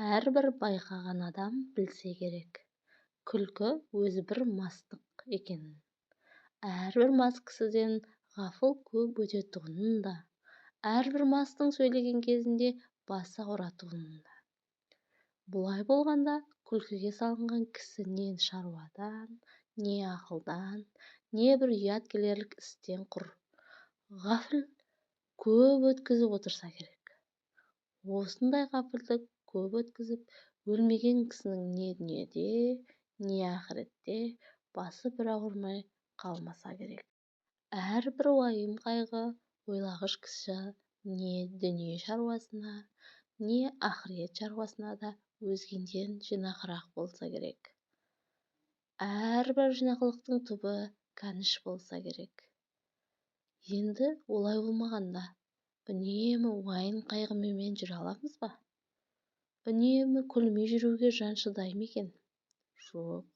Әрбір байқаған адам білсе керек, күлкі өзі бір мастық екенін, әрбір мас кісіден ғафыл көп өтетұғынын да, әрбір мастың сөйлеген кезінде басы ауыратұғынын да. Бұлай болғанда күлкіге салынған кісі не шаруадан, не ақылдан, не бір ұят келерлік істен құр ғафыл көп өткізіп отырса керек. Осындай ғафылдық көп өткізіп өлмеген кісінің не дүниеде, не ақыретте басы бір ауырмай қалмаса керек. Әрбір уайым қайғы ойлағыш кісі не дүние шаруасына, не ақырет шаруасына да өзгеден жинақырақ болса керек. Әрбір жинақылықтың түбі кәніш болса керек. Енді олай болмағанда үнемі уайым қайғымен жүре аламыз ба? Үнемі күлмей жүруге жан шыдай ма екен? Жоқ.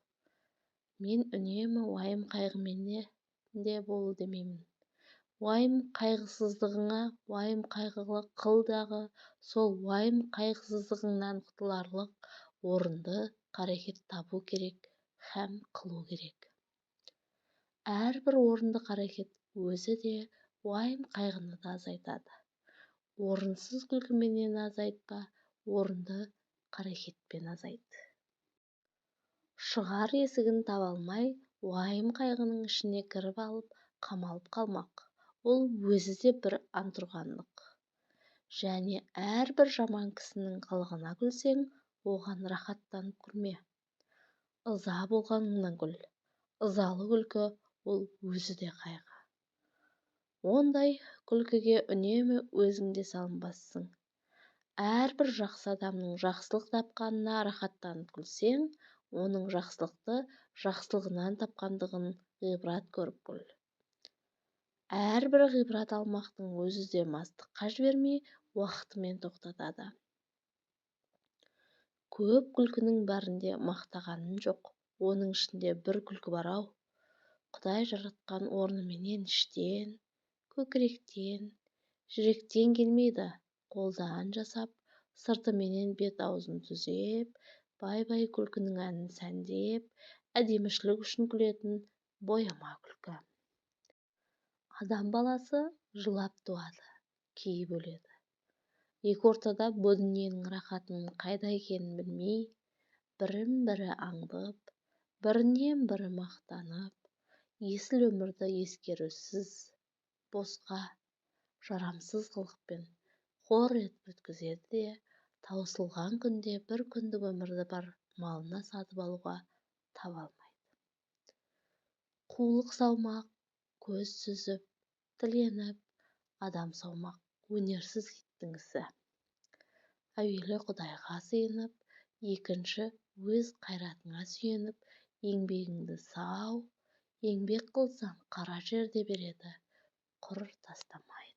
Мен үнемі уайым қайғымен де болу демеймін. Уайым қайғысыздығыңа уайым қайғылы қыл дағы сол уайым қайғысыздығыңнан құтыларлық орынды қарекет табу керек һәм қылу керек. Әрбір орынды қарекет өзі де уайым қайғыны да азайтады. Орынсыз күлкіменен азайтпа, орынды қарекетпен азайт. Шығар есігін таба алмай, уайым қайғының ішіне кіріп алып, қамалып қалмақ. Ол өзі де бір антұрғандық. Және әрбір жаман кісінің қылығына күлсең, оған рахаттанып күлме. Ыза болғаныңнан күл. Ызалы күлкі ол өзі де қайғы. Ондай күлкіге үнемі өзің де салынбассың. Әрбір жақсы адамның жақсылық тапқанына рахаттанып күлсең, оның жақсылықты жақсылығынан тапқандығын ғибрат көріп күл. Әрбір ғибрат алмақтың өзі де мастыққа жібермей, уақытымен тоқтатады. Көп күлкінің бәрінде мақтағаным жоқ, оның ішінде бір күлкі бар-ау. Құдай жаратқан орныменен іштен, көкіректен, жүректен келмейді, қолдан жасап, сыртыменен бет-аузын түзеп, бай-бай күлкінің әнін сәндеп, әдемішілік үшін күлетін бояма күлкі. Адам баласы жылап туады, кейіп өледі. Екі ортада бұ дүниенің рахатының қайда екенін білмей, бірін-бірі аңдып, бірінен бірі мақтанып, есіл өмірді ескерусіз, босқа, жарамсыз қылықпен қор етіп өткізеді де, таусылған күнде бір күндік өмірді бар малына сатып алуға таба алмайды. Қулық саумақ, көз сүзіп, тіленіп, адам саумақ өнерсіз иттің ісі. Әуелі Құдайға сыйынып, екінші өз қайратыңа сүйеніп, еңбегіңді сау, еңбек қылсаң қара жерде береді, құр тастамайды.